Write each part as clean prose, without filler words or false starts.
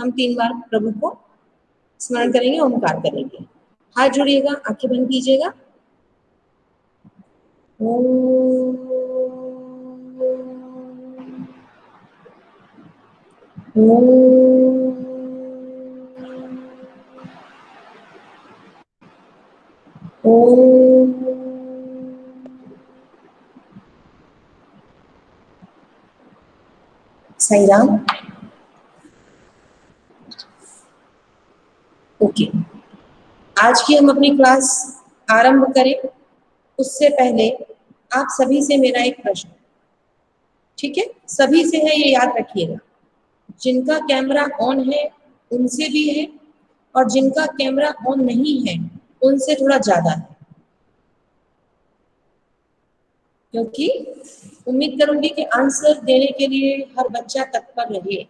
हम 3 बार प्रभु को स्मरण करेंगे, ओमकार करेंगे। हाथ जोड़िएगा, आंखें बंद कीजिएगा। ओम ओम साई राम। ओके, आज की हम अपनी क्लास आरंभ करें उससे पहले आप सभी से मेरा एक प्रश्न, ठीक है? सभी से है, ये याद रखिएगा। जिनका कैमरा ऑन है उनसे भी है, और जिनका कैमरा ऑन नहीं है उनसे थोड़ा ज्यादा है, क्योंकि उम्मीद करूंगी कि आंसर देने के लिए हर बच्चा तत्पर रहे।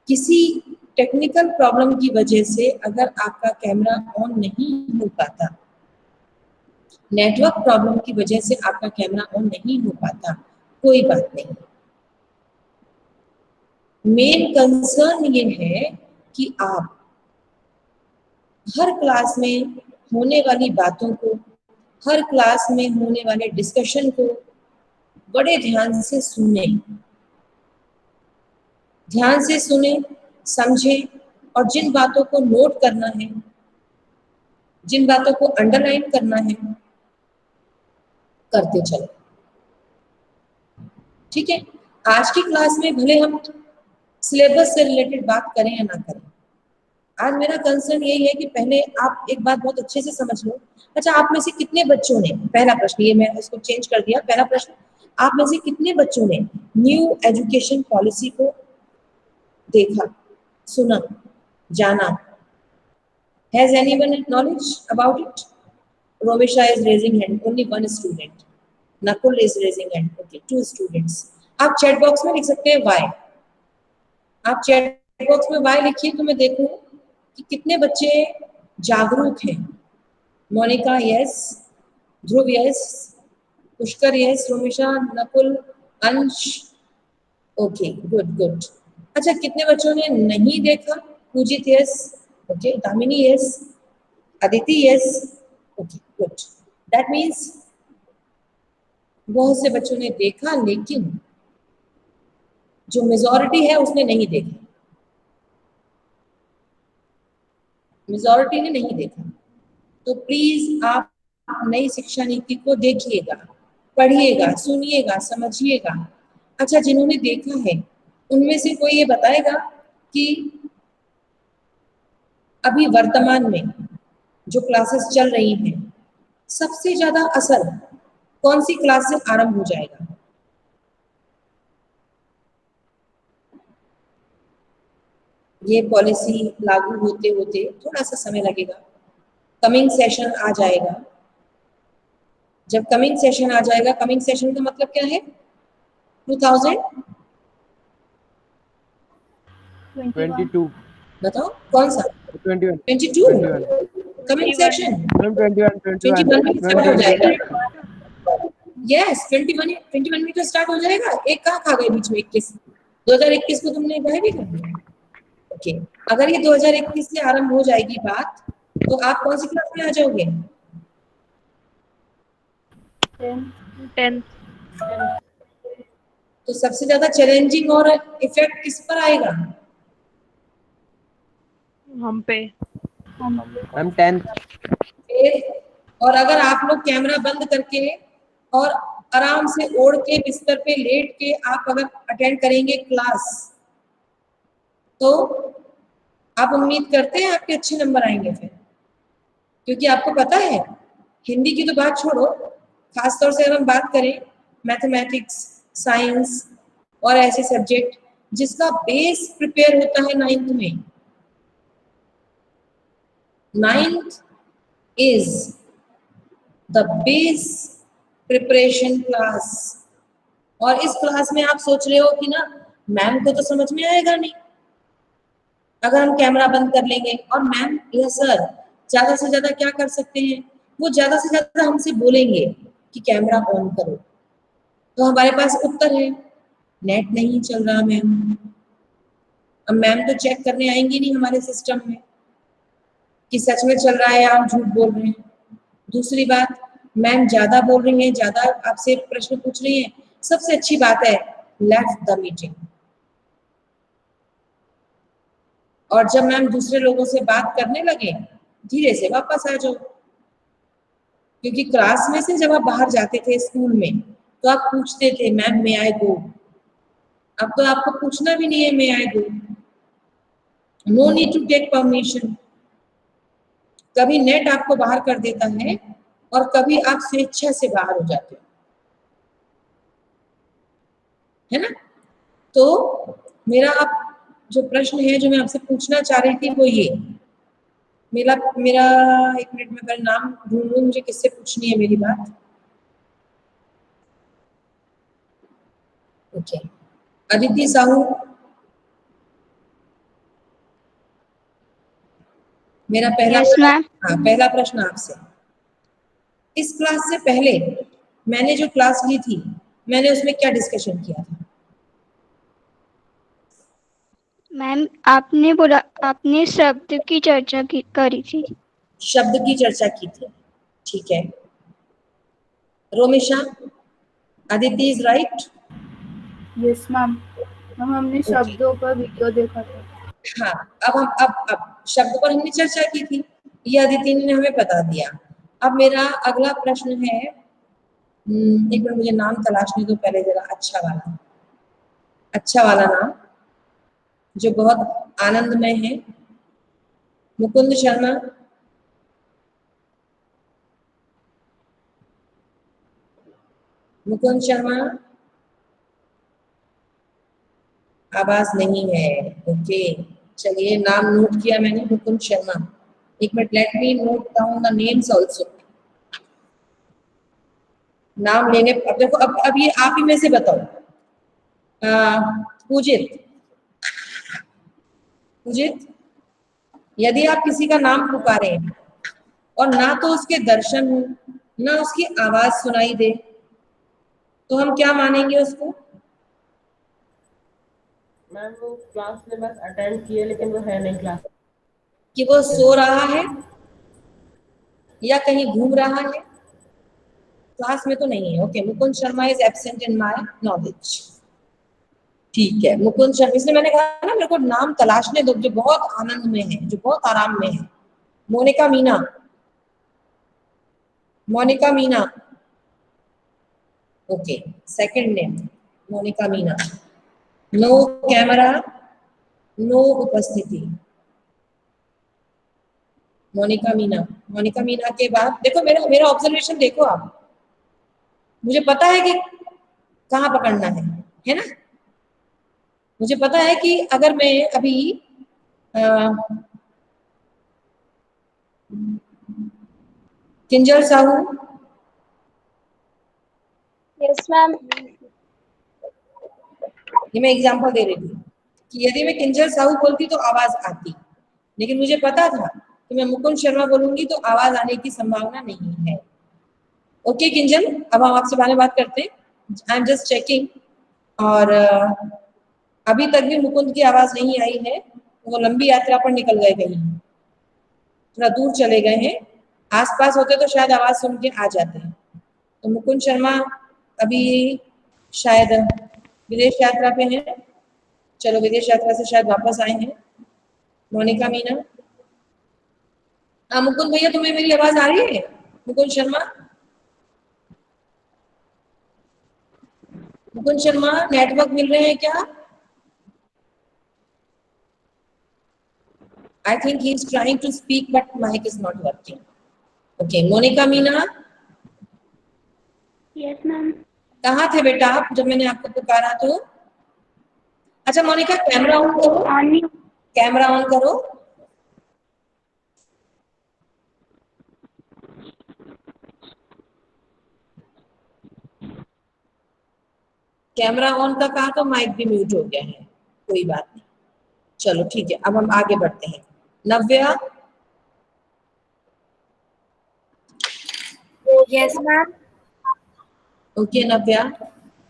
किसी टेक्निकल प्रॉब्लम की वजह से अगर आपका कैमरा ऑन नहीं हो पाता, नेटवर्क प्रॉब्लम की वजह से आपका कैमरा ऑन नहीं हो पाता, कोई बात नहीं। मेन कंसर्न ये है कि आप हर क्लास में होने वाली बातों को, हर क्लास में होने वाले डिस्कशन को बड़े ध्यान से सुने, ध्यान से सुने, समझें, और जिन बातों को नोट करना है, जिन बातों को अंडरलाइन करना है, करते चलो, ठीक है? आज की क्लास में भले हम सिलेबस से रिलेटेड बात करें या ना करें, आज मेरा कंसर्न यही है कि पहले आप एक बात बहुत अच्छे से समझ लो। अच्छा, आप में से कितने बच्चों ने, पहला प्रश्न, ये मैं उसको चेंज कर दिया, पहला प्रश्न, आप में से कितने बच्चों ने न्यू एजुकेशन पॉलिसी को देखा, सुना, जाना? Has anyone knowledge about it? Romisha is raising hand, only one student. Nakul is raising hand, okay, 2 students. आप चैट बॉक्स में लिख सकते हैं वाई, आप चैट बॉक्स में वाई लिखिए तो मैं देखूं कि कितने बच्चे जागरूक हैं। मोनिका यस, ध्रुव यस, पुष्कर यस, रोमिशा, नकुल, अंश, ओके, गुड गुड। अच्छा, कितने बच्चों ने नहीं देखा? पूजित yes, okay, Damini yes, Aditi yes, okay, good. That means बहुत से बच्चों ने देखा, लेकिन जो मेजॉरिटी है उसने नहीं देखा, मेजॉरिटी ने नहीं देखा। तो प्लीज आप नई शिक्षा नीति को देखिएगा, पढ़िएगा, सुनिएगा, समझिएगा। अच्छा, जिन्होंने देखा है उनमें से कोई ये बताएगा कि अभी वर्तमान में जो क्लासेस चल रही हैं, सबसे ज्यादा असर कौन सी क्लास से आरंभ हो जाएगा? ये पॉलिसी लागू होते होते थोड़ा सा समय लगेगा, कमिंग सेशन आ जाएगा। जब कमिंग सेशन आ जाएगा, कमिंग सेशन का मतलब क्या है? 22 बताओ कौन सा? 21 22 कमिंग सेशन 21 में स्टार्ट हो जाएगा। यस, 21 में तो स्टार्ट हो जाएगा। एक कहाँ खा गए बीच में? 21 2021 को तुमने गायब ही कर दिया। ओके, अगर ये 2021 से आरंभ हो जाएगी बात, तो आप कौन सी क्लास में आ जाओगे? 10th। तो सबसे ज्यादा चैलेंजिंग और इफेक्ट किस पर आएगा? हम पे। हम 10th। और अगर आप लोग कैमरा बंद करके और आराम से ओढ़ के बिस्तर पे लेट के आप अगर अटेंड करेंगे क्लास, तो आप उम्मीद करते हैं आपके अच्छे नंबर आएंगे फिर? क्योंकि आपको पता है, हिंदी की तो बात छोड़ो, खासतौर से अगर हम बात करें मैथमेटिक्स, साइंस और ऐसे सब्जेक्ट जिसका बेस प्रिपेयर होता है 9th में, 9th is the base preparation class। और इस क्लास में आप सोच रहे हो कि ना मैम को तो समझ में आएगा नहीं अगर हम कैमरा बंद कर लेंगे, और मैम या सर ज्यादा से ज्यादा क्या कर सकते हैं? वो ज्यादा से ज्यादा हमसे बोलेंगे कि कैमरा ऑन करो। तो हमारे पास उत्तर है, नेट नहीं चल रहा मैम, अब मैम तो चेक करने आएंगी नहीं हमारे सिस्टम में कि सच में चल रहा है या हम झूठ बोल रहे हैं। दूसरी बात, मैम ज्यादा बोल रही हैं, ज्यादा आपसे प्रश्न पूछ रही हैं, सबसे अच्छी बात है लेफ्ट द मीटिंग। और जब मैम दूसरे लोगों से बात करने लगे, धीरे से वापस आ जाओ, क्योंकि क्लास में से जब आप बाहर जाते थे स्कूल में तो आप पूछते थे मैम मे आई गो। अब तो आपको पूछना भी नहीं है may I go, no need to take permission. कभी नेट आपको बाहर कर देता है और कभी आप स्वेच्छा से बाहर हो जाते हो, है ना। तो मेरा अब जो प्रश्न है जो मैं आपसे पूछना चाह रही थी वो ये, मेरा मेरा एक मिनट में पहले नाम ढूंढ लूं, मुझे किससे पूछनी है मेरी बात। ओके, अदिति साहू, मेरा पहला यस मैम। हाँ, पहला प्रश्न आपसे। इस क्लास से पहले मैंने जो क्लास ली थी, मैंने उसमें क्या डिस्कशन किया था? मैम आपने बोला, आपने शब्द की चर्चा करी थी। शब्द की चर्चा की थी, ठीक है। Romisha, Aditi is right. Yes ma'am. हमने शब्दों पर वीडियो देखा था। हाँ, अब शब्द पर हमने चर्चा की थी, ये अदिति ने हमें बता दिया। अब मेरा अगला प्रश्न है, एक मिनट मुझे नाम तलाशने दो पहले जरा, अच्छा वाला नाम जो बहुत आनंदमय है। मुकुंद शर्मा, मुकुंद शर्मा, आवाज नहीं है। ओके, चलिए नाम नोट किया मैंने, मुकुंद शर्मा। एक minute, let me note down the names also. नाम लेने, अब देखो, अब ये आप ही में से बताओ। पूजित, पूजित, यदि आप किसी का नाम पुकारे और ना तो उसके दर्शन हो ना उसकी आवाज सुनाई दे, तो हम क्या मानेंगे उसको? मैम वो क्लास में बस अटेंड किए लेकिन वो है नहीं क्लास। कि वो सो रहा है या कहीं घूम रहा है, क्लास में तो नहीं है। Okay, Mukund Sharma is absent in my knowledge. ठीक है, मुकुंद शर्मा, इसलिए मैंने कहा ना मेरे को नाम तलाशने दो जो बहुत आनंद में है, जो बहुत आराम में है। Monika Meena, Monika Meena, okay, second name Monika Meena. No camera, no उपस्थिति। मोनिका मीना, मोनिका मीना के बाद देखो, मेरा मेरा ऑब्जर्वेशन देखो आप, मुझे पता है कि कहाँ पकड़ना है ना। मुझे पता है कि अगर मैं अभी किंजल साहू, यस मैम। ये मैं एग्जांपल दे रही थी कि यदि मैं किंजल साहू बोलती तो आवाज आती, लेकिन मुझे पता था कि मैं मुकुंद शर्मा बोलूंगी तो आवाज आने की संभावना नहीं है। ओके किंजल, अब हम आपसे बाद में बात करते हैं, आई एम जस्ट चेकिंग। और अभी तक भी मुकुंद की आवाज नहीं आई है, वो लंबी यात्रा पर निकल गए, कहीं थोड़ा दूर चले गए हैं। आसपास होते तो शायद आवाज सुन के आ जाते हैं। तो मुकुंद शर्मा अभी शायद विदेश यात्रा पे हैं, चलो विदेश यात्रा से शायद वापस आए हैं। मोनिका मीना, हाँ मुकुंद भैया, तुम्हें मेरी आवाज आ रही है? मुकुंद शर्मा, मुकुंद शर्मा, नेटवर्क मिल रहे हैं क्या? I think he is trying to speak but mic is not working. Okay, Monika Meena, yes ma'am. कहाँ थे बेटा आप जब मैंने आपको पुकारा तो? अच्छा मोनिका, कैमरा ऑन करो, ऑन। कैमरा ऑन करो। कैमरा ऑन का कहा तो माइक भी म्यूट हो गया है, कोई बात नहीं, चलो ठीक है, अब हम आगे बढ़ते हैं। Navya, yes ma'am. Okay Navya,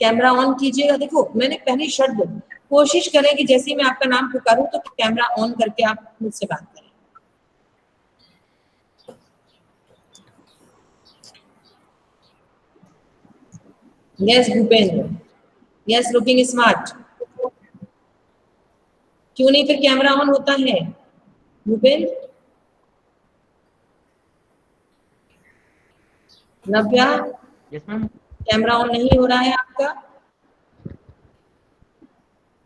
camera on कीजिएगा। देखो मैंने पहली शर्त कोशिश करें कि जैसे ही मैं आपका नाम पुकारूं तो कैमरा ऑन करके आप मुझसे बात करें। Yes Bhupendra, yes looking smart. क्यों नहीं फिर कैमरा ऑन होता है भूपेंद्र? नव्या, यस मैम। कैमरा ऑन नहीं हो रहा है आपका,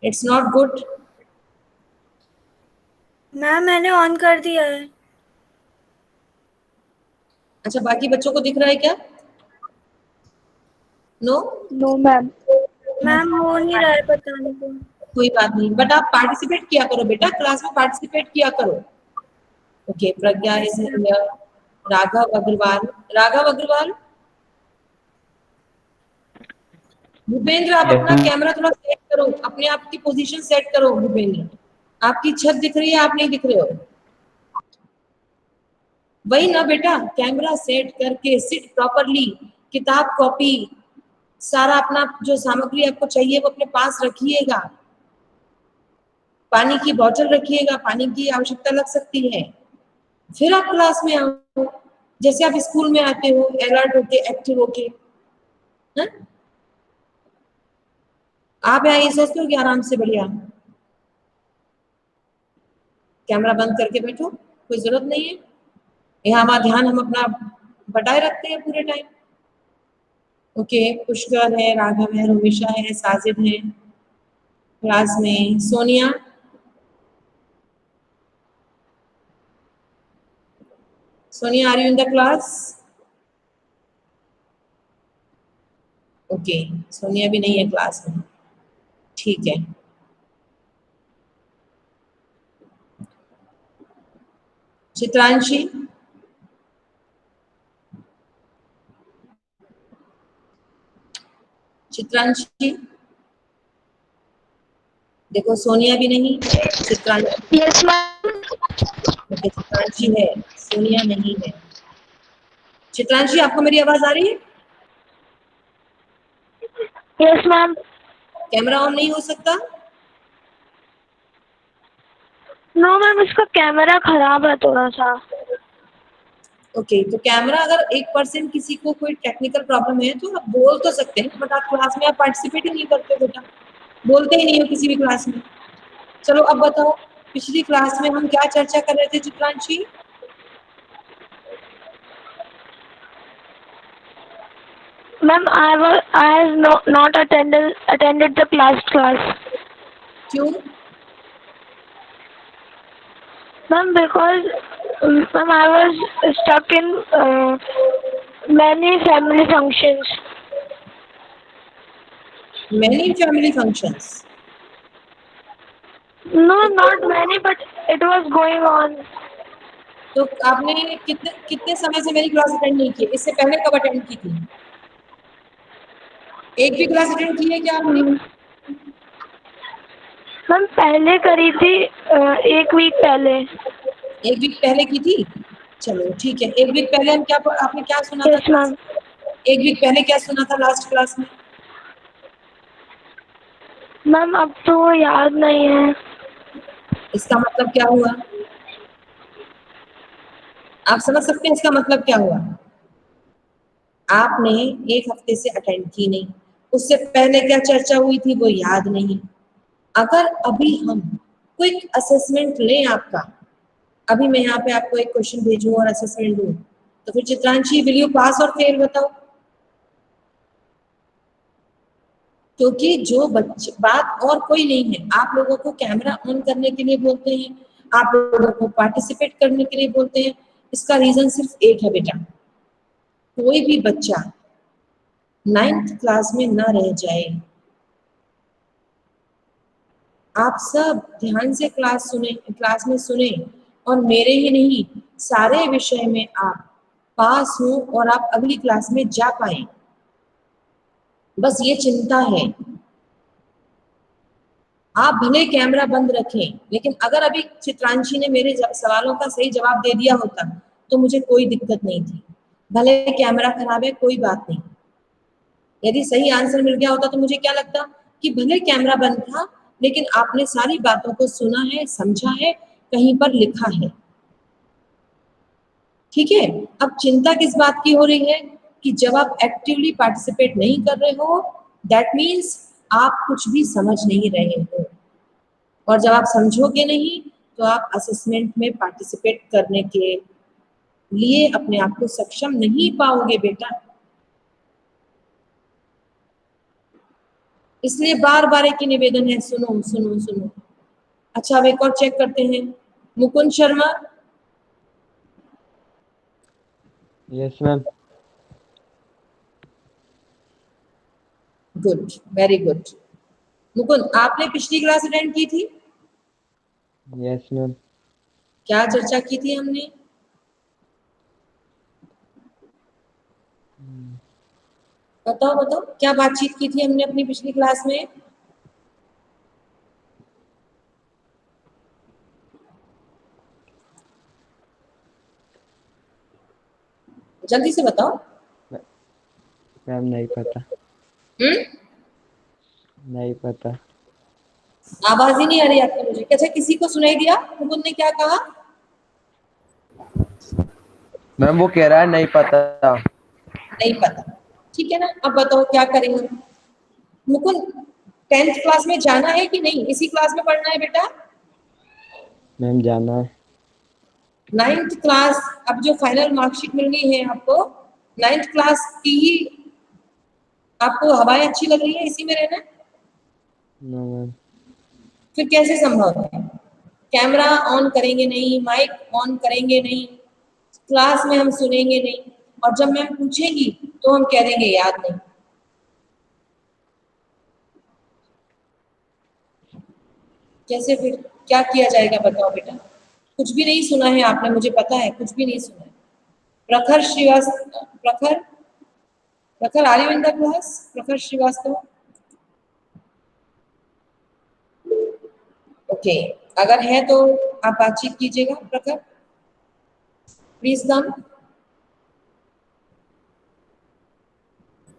इट्स नॉट गुड। मैम मैंने ऑन कर दिया है। अच्छा, बाकी बच्चों को दिख रहा है क्या? नो? No ma'am. मैम हो नहीं रहा है, पता नहीं क्यों। कोई बात नहीं, बट आप पार्टिसिपेट किया करो बेटा, क्लास में पार्टिसिपेट किया करो। Okay, Pragya is here. Raghav Agarwal, Raghav Agarwal. Bhupendra, आप Yes, अपना ma'am. कैमरा थोड़ा सेट करो, अपने आप की पोजीशन सेट करो भूपेंद्र। आपकी छत दिख रही है, आप नहीं दिख रहे हो। वही ना बेटा, कैमरा सेट करके सिट प्रॉपरली, किताब कॉपी सारा अपना जो सामग्री आपको चाहिए वो अपने पास रखिएगा। पानी की बोतल रखिएगा, पानी की आवश्यकता लग सकती है। फिर आप क्लास में आओ, जैसे आप स्कूल में आते हो अलर्ट होके, एक्टिव होके। हाँ? आप यहाँ ये सोचते हो कि आराम से बढ़िया कैमरा बंद करके बैठो, कोई जरूरत नहीं है। यहाँ हमारा ध्यान हम अपना बटाए रखते हैं पूरे टाइम। ओके, पुष्कर है, राघव है, रोमिशा है, साजिद है क्लास में, Sonia. Sonia, are you in the class? Okay, Sonia भी नहीं है क्लास में, ठीक है। चित्रांशी, चित्रांशी देखो, सोनिया भी नहीं, Chitranshi. Yes ma'am. Okay, Chitranshi है, सोनिया नहीं है। चित्रांशी, आपको मेरी आवाज आ रही है? Yes ma'am. कैमरा ऑन नहीं हो सकता? नो मैम, इसका कैमरा खराब है थोड़ा सा। ओके, तो कैमरा अगर 1% किसी को कोई टेक्निकल प्रॉब्लम है तो आप बोल तो सकते हैं, बट आप क्लास में आप पार्टिसिपेट ही नहीं करते बेटा, बोलते ही नहीं हो किसी भी क्लास में। चलो अब बताओ, पिछली क्लास में हम क्या चर्चा कर रहे थे Chitranshi? Ma'am I have not attended the class. क्यों? Ma'am, because ma'am, I was stuck in many family functions. Many family functions. No, not many, but it was going on. तो आपने कितने समय से मेरी क्लास अटेंड नहीं की? इससे पहले कब अटेंड की थी? एक भी क्लास अटेंड की है क्या आपने? मैम पहले करी थी, 1 वीक पहले। 1 वीक पहले की थी? चलो ठीक है। 1 वीक पहले हम क्या, आपने क्या सुना था? Yes ma'am. 1 वीक पहले क्या सुना था लास्ट क्लास में? मैम अब तो याद नहीं है। इसका मतलब क्या हुआ? आप समझ सकते हैं इसका मतलब क्या हुआ? आपने 1 हफ्ते से अटेंड की नहीं, उससे पहले क्या चर्चा हुई थी वो याद नहीं। अगर अभी हम क्विक असेसमेंट लें आपका, अभी मैं यहाँ पे आपको एक क्वेश्चन भेजूं और असेसमेंट दूं, तो फिर चित्रांशी विल यू पास और फेल बताओ? क्योंकि जो बच्चे, बात और कोई नहीं है, आप लोगों को कैमरा ऑन करने के लिए बोलते हैं, आप लोगों को पार्टिसिपेट करने के लिए बोलते हैं। इसका रीजन सिर्फ एक है बेटा, कोई भी बच्चा 9th क्लास में ना रह जाए। आप सब ध्यान से क्लास में सुने और मेरे ही नहीं सारे विषय में आप पास हो और आप अगली क्लास में जा पाए, बस ये चिंता है। आप भले कैमरा बंद रखें, लेकिन अगर अभी चित्रांशी ने मेरे सवालों का सही जवाब दे दिया होता तो मुझे कोई दिक्कत नहीं थी। भले कैमरा खराब है, कोई बात नहीं। यदि सही आंसर मिल गया होता तो मुझे क्या लगता कि भले कैमरा बंद था लेकिन आपने सारी बातों को सुना है, समझा है, कहीं पर लिखा है। ठीक है, अब चिंता किस बात की हो रही है कि जब आप एक्टिवली पार्टिसिपेट नहीं कर रहे हो, दैट मीन्स आप कुछ भी समझ नहीं रहे हो, और जब आप समझोगे नहीं तो आप असेसमेंट में पार्टिसिपेट करने के लिए अपने आप को सक्षम नहीं पाओगे बेटा। इसलिए बार बार एक ही निवेदन है, सुनो सुनो सुनो। अच्छा, अब एक और चेक करते हैं। Mukund Sharma, yes ma'am. Good, very good. Mukund, आपने पिछली क्लास अटेंड की थी? Yes ma'am. क्या चर्चा की थी हमने? बताओ बताओ, क्या बातचीत की थी हमने अपनी पिछली क्लास में? जल्दी से बताओ। मैम नहीं पता। नहीं पता। आवाज ही नहीं आ रही आपको मुझे। अच्छा, किसी को सुनाई दिया मुकुंद ने क्या कहा? मैम वो कह रहा है नहीं पता। नहीं पता, ठीक है ना। अब बताओ क्या करेंगे। मुकुंद, 10th क्लास में जाना है कि नहीं? इसी क्लास में पढ़ना है बेटा? मैम जाना है। 9th क्लास, अब जो फाइनल मार्कशीट मिल गई है आपको, 9th क्लास की ही आपको हवाएं अच्छी लग रही है इसी में रहना? No ma'am. फिर कैसे संभव है? कैमरा ऑन करेंगे नहीं, माइक ऑन करेंगे नहीं, क्लास में हम सुनेंगे नहीं, और जब मैम पूछेगी तो हम कह देंगे याद नहीं। कैसे? फिर क्या किया जाएगा बताओ बेटा? कुछ भी नहीं सुना है आपने, मुझे पता है, कुछ भी नहीं सुना है। Prakhar Srivastava, Prakhar are you in the class? Prakhar Srivastava, okay. अगर है तो आप बातचीत कीजिएगा। प्रखर, प्लीज कम।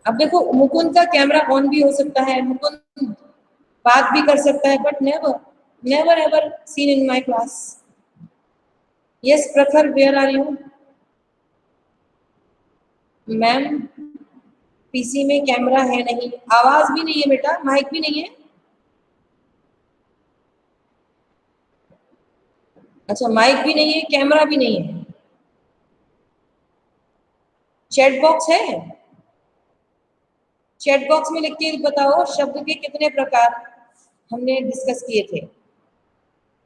अब देखो, मुकुंद का कैमरा ऑन भी हो सकता है, मुकुंद बात भी कर सकता है, but never ever seen in my class. Yes Prakhar, where are you? Ma'am PC में कैमरा है नहीं, आवाज भी नहीं है बेटा, माइक भी नहीं है। अच्छा, माइक भी नहीं है, कैमरा भी नहीं है। चैट बॉक्स है? चैट बॉक्स में लिख के बताओ शब्द के कितने प्रकार हमने डिस्कस किए थे।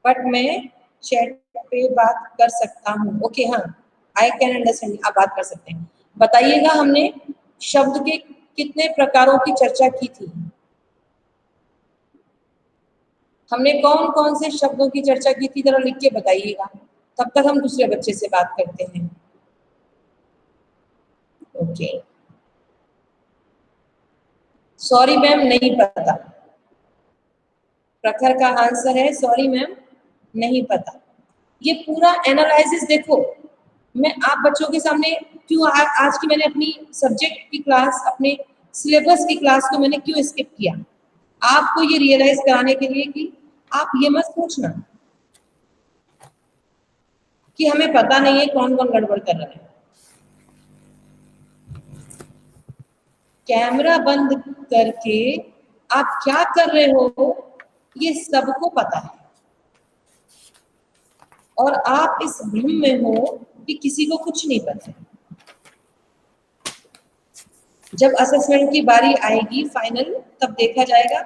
बट मैं चैट पे बात कर सकता हूँ। ओके, हाँ, आई कैन अंडरस्टैंड, आप बात कर सकते हैं। बताइएगा हमने शब्द के कितने प्रकारों की चर्चा की थी? हमने कौन कौन से शब्दों की चर्चा की थी, जरा लिख के बताइएगा, तब तक हम दूसरे बच्चे से बात करते हैं। ओके, सॉरी मैम, नहीं पता। प्रखर का आंसर है सॉरी मैम, नहीं पता। ये पूरा एनालिसिस देखो, मैं आप बच्चों के सामने क्यों आज की मैंने अपनी सब्जेक्ट की क्लास, अपने सिलेबस की क्लास को मैंने क्यों स्किप किया? आपको ये रियलाइज कराने के लिए कि आप ये मत सोचना कि हमें पता नहीं है कौन कौन गड़बड़ कर रहा है। कैमरा बंद करके आप क्या कर रहे हो ये सबको पता है, और आप इस भ्रम में हो कि किसी को कुछ नहीं पता। जब असेसमेंट की बारी आएगी फाइनल, तब देखा जाएगा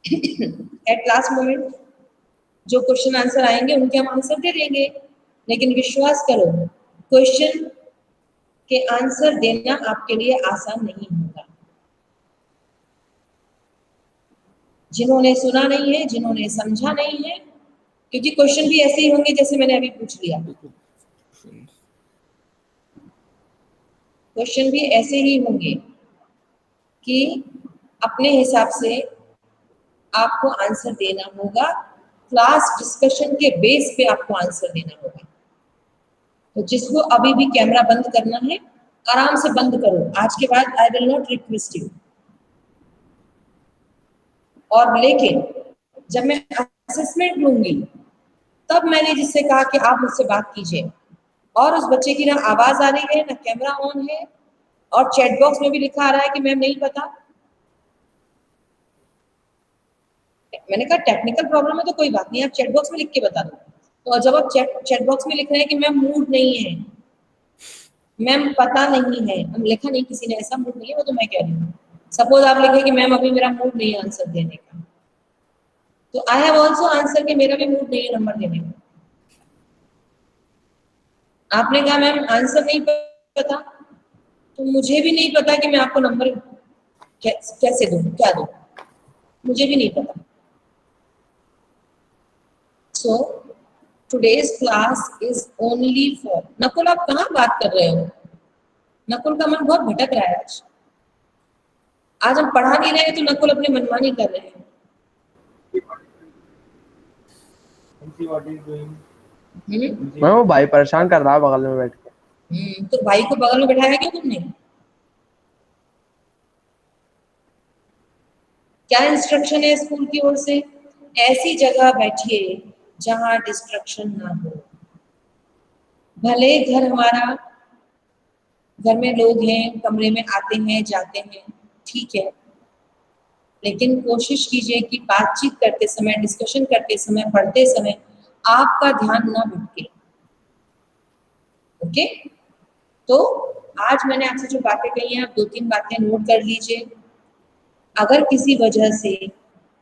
एट लास्ट मोमेंट जो क्वेश्चन आंसर आएंगे उनके हम आंसर दे देंगे। लेकिन विश्वास करो, क्वेश्चन के आंसर देना आपके लिए आसान नहीं होगा। जिन्होंने सुना नहीं है, जिन्होंने समझा नहीं है, क्योंकि क्वेश्चन भी ऐसे ही होंगे जैसे मैंने अभी पूछ लिया, क्वेश्चन भी ऐसे ही होंगे कि अपने हिसाब से आपको आंसर देना होगा, क्लास डिस्कशन के बेस पे आपको आंसर देना होगा। तो जिसको अभी भी कैमरा बंद करना है, आराम से बंद करो। आज के बाद I will not request you. और लेकिन जब मैं असेसमेंट लूंगी तब मैंने जिससे कहा कि आप मुझसे बात कीजिए, और उस बच्चे की ना आवाज आ रही है ना कैमरा ऑन है, और चैट बॉक्स में भी लिखा आ रहा है कि मैम नहीं पता। मैंने कहा टेक्निकल प्रॉब्लम है तो कोई बात नहीं, आप चैट बॉक्स में लिख के बता दो। तो जब आप चैट बॉक्स में लिख रहे हैं कि मैम मूड नहीं है, मैम पता नहीं है, हम लिखा नहीं किसी ने ऐसा मूड नहीं है, वो तो मैं कह रही हूँ। सपोज आप लिखे कि मैम अभी मेरा मूड नहीं है आंसर देने का, तो आई हैव ऑल्सो आंसर कि मेरा भी मूड नहीं है नंबर देने का। आपने कहा मैम आंसर नहीं पता, तो मुझे भी नहीं पता कि मैं आपको नंबर कैसे दूं, क्या दूं, मुझे भी नहीं पता। So today's class is only for Nakul. आप कहाँ बात कर रहे हो? नकुल का मन बहुत भटक रहा है आज हम पढ़ा नहीं रहे हैं तो नकुल अपनी मनमानी कर रहे हैं। मैं वो भाई परेशान कर रहा है बगल में बैठ के। तो भाई को बगल में बैठाया क्यों तुमने? क्या इंस्ट्रक्शन है स्कूल की ओर से? ऐसी जगह बैठिए जहां डिस्ट्रक्शन ना हो। भले घर हमारा, घर में लोग हैं, कमरे में आते हैं जाते हैं, ठीक है, लेकिन कोशिश कीजिए कि बातचीत करते समय, डिस्कशन करते समय, पढ़ते समय आपका ध्यान ना भटके। ओके? तो आज मैंने आपसे जो बातें कही हैं, आप 2-3 बातें नोट कर लीजिए। अगर किसी वजह से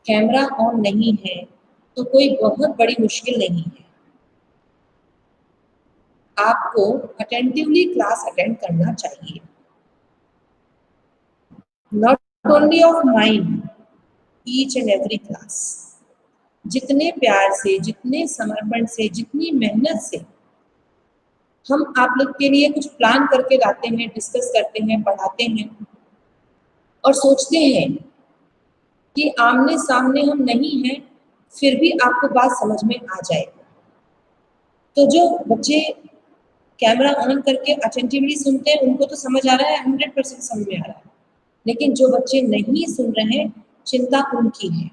कैमरा ऑन नहीं है तो कोई बहुत बड़ी मुश्किल नहीं है। आपको अटेंटिवली क्लास अटेंड करना चाहिए, not only of mind, each and every class. जितने प्यार से, जितने समर्पण से, जितनी मेहनत से हम आप लोग के लिए कुछ प्लान करके लाते हैं, डिस्कस करते हैं, पढ़ाते हैं और सोचते हैं कि आमने सामने हम नहीं हैं फिर भी आपको बात समझ में आ जाएगी। तो जो बच्चे कैमरा ऑन करके अटेंटिवली सुनते हैं उनको तो समझ आ रहा है, 100% समझ में आ रहा है, लेकिन जो बच्चे नहीं सुन रहे हैं चिंता उनकी है।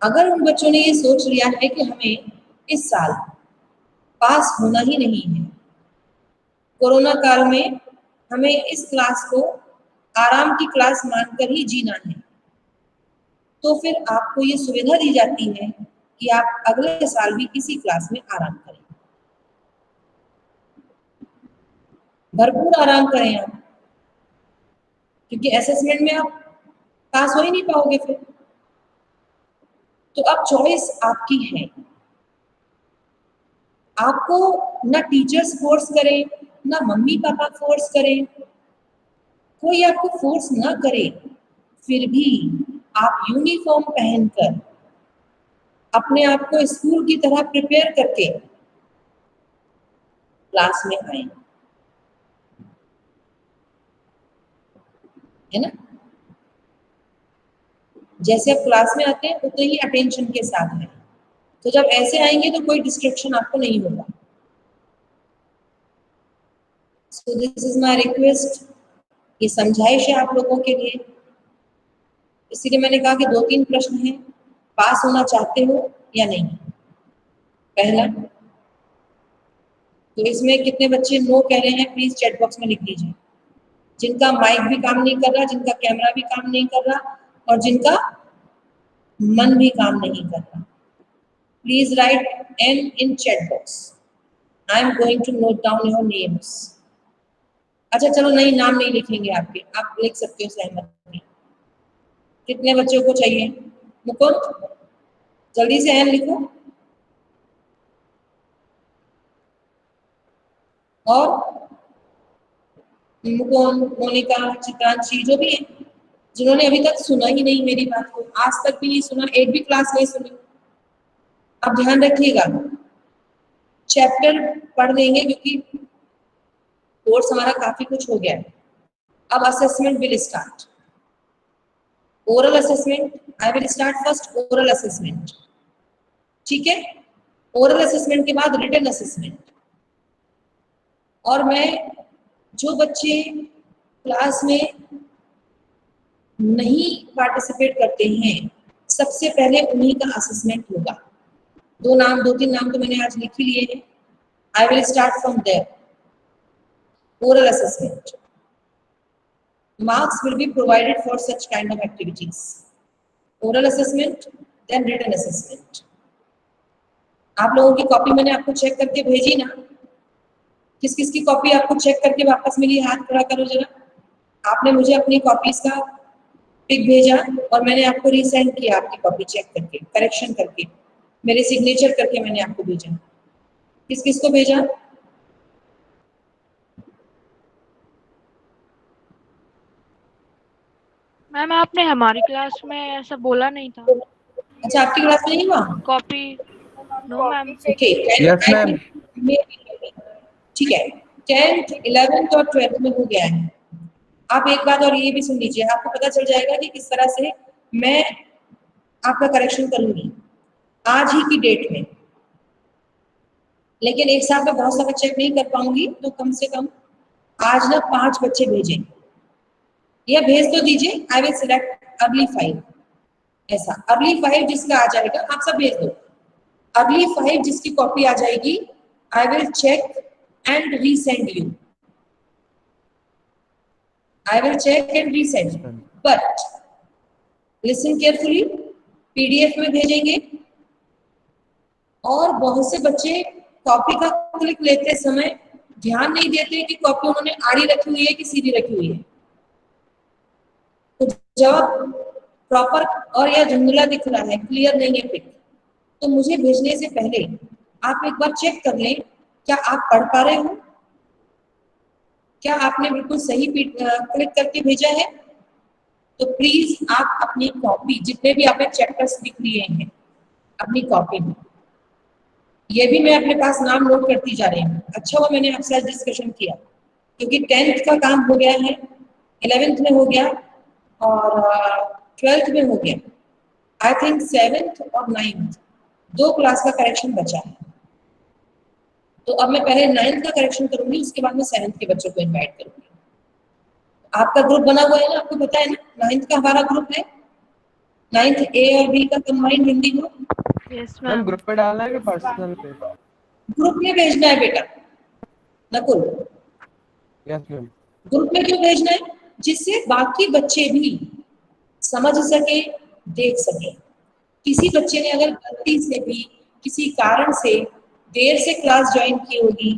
अगर उन बच्चों ने ये सोच लिया है कि हमें इस साल पास होना ही नहीं है, कोरोना काल में हमें इस क्लास को आराम की क्लास मानकर ही जीना है, तो फिर आपको ये सुविधा दी जाती है कि आप अगले साल भी इसी क्लास में आराम करें, भरपूर आराम करें आप, क्योंकि असेसमेंट में आप पास हो ही नहीं पाओगे फिर। तो अब चॉइस आपकी है, आपको ना टीचर्स फोर्स करें, ना मम्मी पापा फोर्स करें, कोई आपको फोर्स ना करे, फिर भी आप यूनिफॉर्म पहनकर अपने आप को स्कूल की तरह प्रिपेयर करके क्लास में आए, है ना? जैसे आप क्लास में आते हैं उतने ही अटेंशन के साथ हैं, तो जब ऐसे आएंगे तो कोई डिस्ट्रैक्शन आपको नहीं होगा। So this is my request, ये समझाइश है आप लोगों के लिए। इसीलिए मैंने कहा कि 2-3 प्रश्न हैं, पास होना चाहते हो या नहीं, पहला। तो इसमें कितने बच्चे नो कह रहे हैं प्लीज चैट बॉक्स में लिख दीजिए। जिनका माइक भी काम नहीं कर रहा, जिनका कैमरा भी काम नहीं कर रहा और जिनका मन भी काम नहीं कर रहा, please right N in chat box. I am going to note down your names. अच्छा चलो, नहीं नाम नहीं लिखेंगे आपके, आप लिख सकते हो सहमति। कितने बच्चों को चाहिए? मुकुंद जल्दी से N लिखो। और मुकुंद, मोनिका, चित्रांशी, जो भी है, जिन्होंने अभी तक सुना ही नहीं मेरी बात को, आज तक भी नहीं सुना, 8वीं क्लास नहीं सुनी, अब ध्यान रखिएगा, चैप्टर पढ़ लेंगे क्योंकि कोर्स हमारा काफी कुछ हो गया है। अब assessment will start, oral assessment. I will start first oral assessment, ठीक है? ओरल असेसमेंट के बाद रिटन असेसमेंट। और मैं जो बच्चे क्लास में नहीं पार्टिसिपेट करते हैं, सबसे पहले उन्हीं का असेसमेंट होगा। 2-3 नाम तो मैंने आज लिख ही लिए हैं। I will start from there. Oral assessment, marks will be provided for such kind of activities. Oral assessment, then written assessment. आप लोगों की कॉपी मैंने आपको चेक करके भेजी ना, किस किस की कॉपी आपको चेक करके वापस मिली, हाथ खड़ा करो जरा। आपने मुझे अपनी कॉपीज का पिक भेजा और मैंने आपको रीसेंड किया आपकी कॉपी चेक करके, करेक्शन करके, मेरे सिग्नेचर करके मैंने आपको भेजा। किस किस को भेजा? मैम आपने हमारी क्लास में ऐसा बोला नहीं था। अच्छा, आपकी क्लास में नहीं हुआ? Copy no ma'am. Okay, Yes, ma'am. ठीक है, 10th 11th और 12th में हो गया है। आप एक बात और ये भी सुन लीजिए, आपको पता चल जाएगा कि किस तरह से मैं आपका करेक्शन करूंगी आज ही की डेट में। लेकिन एक साथ में बहुत सारा चेक नहीं कर पाऊंगी, तो कम से कम आज ना 5 बच्चे भेजें या भेज तो दीजिए। आई विल सिलेक्ट अर्ली 5, ऐसा अर्ली 5 जिसका आ जाएगा आप सब भेज दो। अर्ली 5 जिसकी कॉपी आ जाएगी, I will check and resend you. I will check and resend. But listen carefully, PDF में भेजेंगे। और बहुत से बच्चे कॉपी का क्लिक लेते समय ध्यान नहीं देते कि कॉपी उन्होंने आड़ी रखी हुई है कि सीधी रखी हुई है। तो जब प्रॉपर और या धुंधला दिख रहा है, क्लियर नहीं है पिक, तो मुझे भेजने से पहले आप एक बार चेक कर लें, क्या आप पढ़ पा रहे हो, क्या आपने बिल्कुल सही क्लिक करके भेजा है। तो प्लीज आप अपनी कॉपी, जितने भी आपने चैप्टर्स लिख लिए हैं अपनी कॉपी में, ये भी मैं अपने पास नाम नोट करती जा रही हूँ। अच्छा हुआ मैंने आपसे आज डिस्कशन किया, क्योंकि 10th का काम हो गया है, 11th में हो गया और 12th में हो गया। आई थिंक 7th और 9th 2 क्लास का करेक्शन बचा है। तो अब मैं पहले 9th का करेक्शन करूंगी, उसके बाद मैं 7th के बच्चों को इनवाइट करूंगी। आपका ग्रुप बना हुआ है ना, आपको पता है ना, 9th का हमारा ग्रुप है, 9th A और B का combined Hindi group. Yes ma'am ma'am. Group पे डालना है कि पर्सनल पे? ग्रुप में भेजना है बेटा नकुल। Yes ma'am. ग्रुप में क्यों भेजना है? जिससे बाकी बच्चे भी समझ सके, देख सके। किसी बच्चे ने अगर गलती से भी किसी कारण से देर से क्लास ज्वाइन की होगी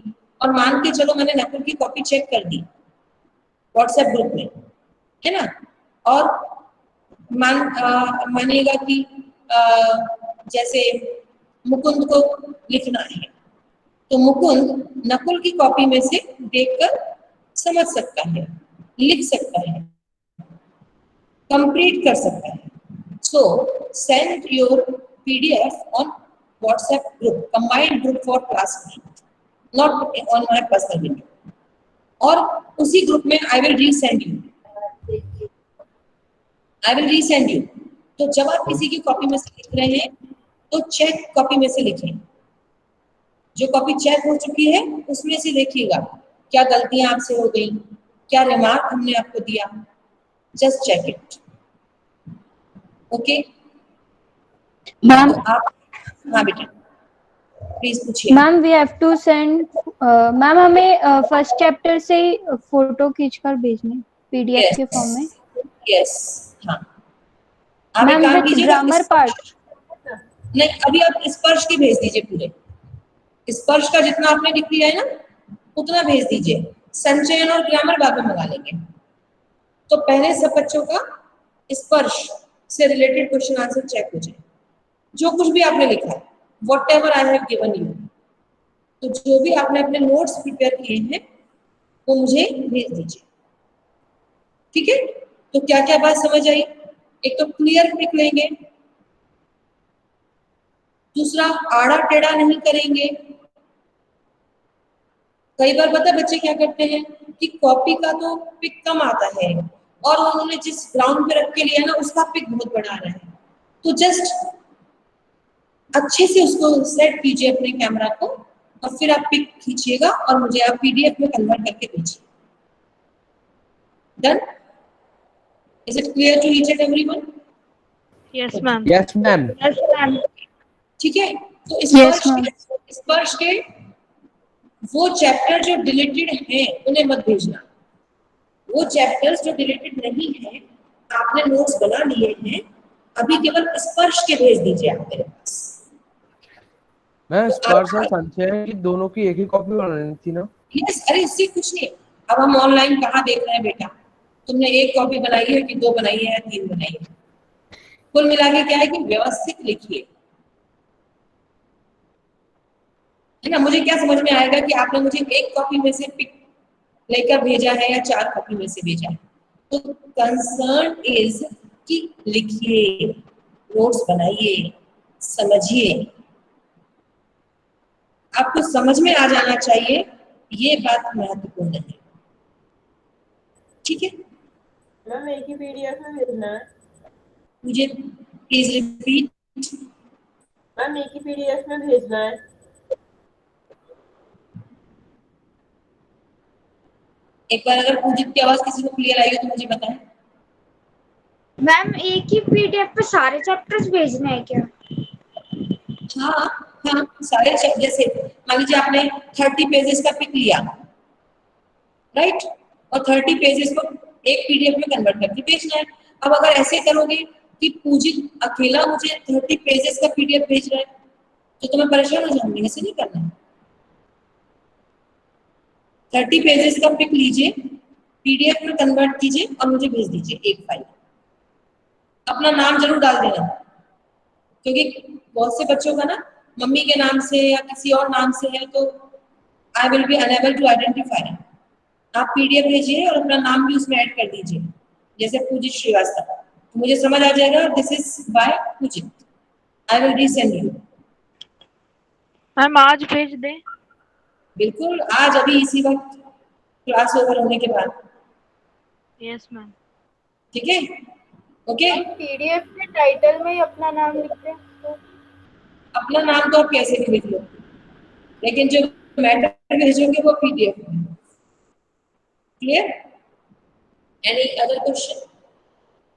और मान के चलो मैंने नकुल की कॉपी चेक कर दी व्हाट्सएप ग्रुप में, है ना, और मानिएगा कि जैसे मुकुंद को लिखना है, तो मुकुंद नकुल की कॉपी में से देखकर समझ सकता है, लिख सकता है, कंप्लीट कर सकता है। सो send your PDF on WhatsApp group, combined group for classmates, not on my personal window. और उसी ग्रुप में I will resend you. तो जब आप किसी की कॉपी में से लिख रहे हैं तो चेक कॉपी में से लिखें। जो कॉपी चेक हो चुकी है उसमें से देखिएगा क्या गलतियां आपसे हो गई, क्या रिमार्क हमने आपको दिया, just check it. Okay ma'am आप, हाँ बेटा प्लीज पूछिए। Ma'am we have to send, ma'am हमें फर्स्ट चैप्टर से ही फोटो खींचकर भेजने PDF के फॉर्म में। यस, हाँ आप एक मैम काम विद कीजिएगा, ग्रामर पार्ट। नहीं अभी आप स्पर्श के भेज दीजिए, पूरे स्पर्श का जितना आपने लिख लिया है ना उतना भेज दीजिए, संचयन और ग्रामर बाद में मंगा लेंगे। तो पहले सब बच्चों का स्पर्श से रिलेटेड क्वेश्चन आंसर चेक हो जाए, जो कुछ भी आपने लिखा है, whatever I have given you, तो जो भी आपने अपने नोट्स प्रिपेयर किए हैं वो मुझे भेज दीजिए, ठीक है। तो क्या क्या बात समझ आई? एक तो क्लियर पिक लेंगे, दूसरा आड़ा टेढ़ा नहीं करेंगे। कई बार पता बच्चे क्या करते हैं कि कॉपी का तो पिक कम आता है और उन्होंने जिस ग्राउंड पे रख के लिया ना उसका पिक बहुत बड़ा आ रहा है, तो जस्ट अच्छे से उसको सेट कीजिए अपने कैमरा को और फिर आप पिक खींचिएगा और मुझे आप PDF में कन्वर्ट करके भेजिए। Done? Is it clear to each and everyone? Yes, ma'am. Yes, ma'am. Yes, ma'am. ठीक है, तो Yes, ma'am. स्पर्श के वो चैप्टर जो डिलीटेड हैं उन्हें मत भेजना। वो चैप्टर्स जो डिलीटेड नहीं है, आपने नोट्स बना लिए हैं, अभी केवल स्पर्श के भेज दीजिए आप मेरे पास। मैं स्पर्श और संचय की दोनों की एक ही कॉपी बनानी थी ना? यस, अरे इससे कुछ नहीं। अब हम ऑनलाइन कहाँ देख रहे हैं बेटा, तुमने एक कॉपी बनाई है कि 2 बनाई है या 3 बनाई है? कुल मिला के क्या है कि व्यवस्थित लिखिए, है ना। मुझे क्या समझ में आएगा कि आपने मुझे एक कॉपी में से पिक लेकर भेजा है या 4 कॉपी में से भेजा है। तो कंसर्न इज कि लिखिए, नोट्स बनाइए, समझिए, आपको समझ में आ जाना चाहिए, ये बात महत्वपूर्ण है। ठीक है, मैम एक ही पीडीएफ में भेजना है। मुझे प्लीज रिपीट। मैम एक ही पीडीएफ में भेजना है। एक बार अगर पूजित की आवाज किसी को क्लियर आई हो तो मुझे बताएं। मैम एक ही पीडीएफ पे सारे चैप्टर्स भेजने हैं क्या? हाँ हाँ, सारे जैसे मान लीजिए आपने 30 पेजेस का पिक लिया, राइट, और 30 पेजेस को एक पीडीएफ में कन्वर्ट करके भेजना है। अब अगर ऐसे करोगे कि पूजित अकेला मुझे 30 पेजेस का पीडीएफ भेज रहा है तो मैं परेशान हो जाऊंगी। ऐसे नहीं करना है। 30 पेजेस का पिक लीजिए, पीडीएफ में कन्वर्ट कीजिए और मुझे भेज दीजिए एक फाइल। अपना नाम जरूर डाल देना, क्योंकि बहुत से बच्चों का ना मम्मी के नाम से या किसी और नाम से है, तो I will be unable to identify. आप पीडीएफ भेजिए और अपना नाम भी उसमें ऐड कर दीजिए, जैसे पूजित श्रीवास्तव, तो मुझे समझ आ जाएगा दिस इज बाय पूजित। I will resend you. Ma'am आज भेज दें? बिल्कुल, आज अभी इसी वक्त क्लास ओवर होने के बाद। Yes ma'am. ठीक है, ओके। पीडीएफ के टाइटल में ही अपना नाम लिखते हैं तो अपना नाम तो आप कैसे भी लिख लो, लेकिन जो मैटर भेजोगे वो पीडीएफ में। क्लियर? Any other question?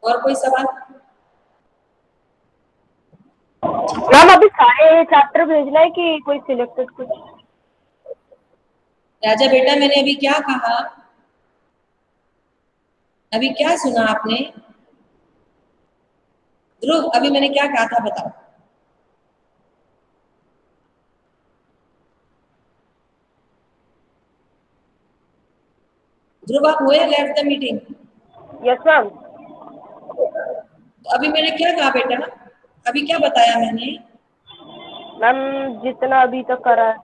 और कोई सवाल? मैम अभी सारे चैप्टर भेजना है कि कोई सिलेक्टेड कुछ? राजा बेटा, मैंने अभी क्या कहा? अभी क्या सुना आपने? ध्रुव, अभी मैंने क्या कहा था बताओ। ध्रुव, आप हुए left the meeting? Yes ma'am. अभी मैंने क्या कहा बेटा? अभी क्या बताया मैंने? मैम जितना अभी तक करा है।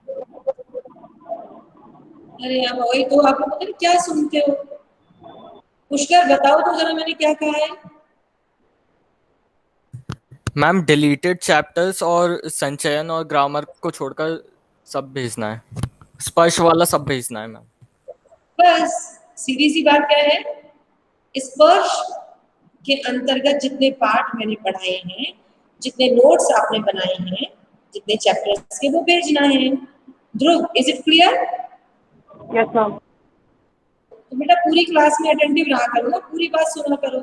अरे अब वही तो, आप पता नहीं क्या सुनते हो। पुष्कर बताओ तो जरा मैंने क्या कहा है। मैम डिलीटेड चैप्टर्स और संचयन और ग्रामर को छोड़कर सब भेजना है, स्पर्श वाला सब भेजना है मैम। बस सीधी सी बात क्या है, स्पर्श के अंतर्गत जितने पाठ मैंने पढ़ाए हैं, जितने नोट्स आपने बनाए हैं, जितने चैप्टर्स के, वो भेजना है। Dhruv, is it clear? Yes ma'am. तो बेटा पूरी क्लास में अटेंटिव रहा करो ना, पूरी बात सुना करो।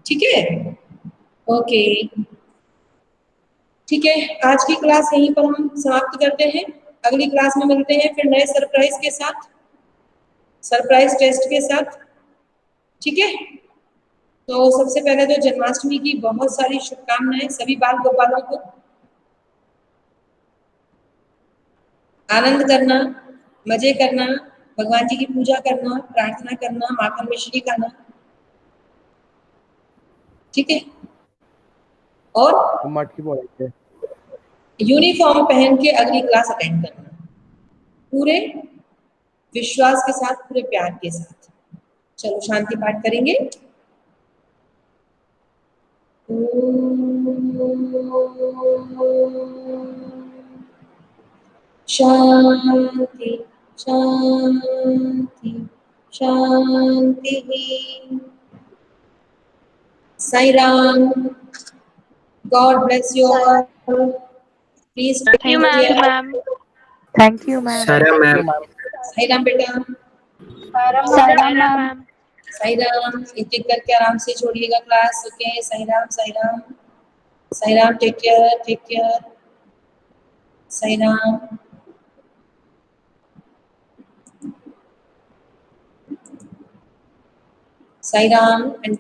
ठीक है, ओके। ठीक है, आज की क्लास यहीं पर हम समाप्त करते हैं। अगली क्लास में मिलते हैं फिर नए सरप्राइज के साथ, सरप्राइज टेस्ट के साथ। ठीक है, तो सबसे पहले तो जन्माष्टमी की बहुत सारी शुभकामनाएं सभी बाल गोपालों को। आनंद करना, मजे करना, भगवान जी की पूजा करना, प्रार्थना करना, माखन मिश्री खाना। ठीक है, और मटकी बोलते हैं। यूनिफॉर्म पहन के अगली क्लास अटेंड करना, पूरे विश्वास के साथ, पूरे प्यार के साथ। चलो शांति पाठ करेंगे। शांति शांति शांति। Sai Ram, god bless you all. Please thank you ma'am. Thank you ma'am. Sara ma'am. Sai Ram बेटा। सारा सारा मैम। मैम। साई राम, एक एक करके आराम से छोड़िएगा class. Okay, Sai Ram, Sai Ram, Sai Ram, take care, take care, Sai Ram. Sai Ram and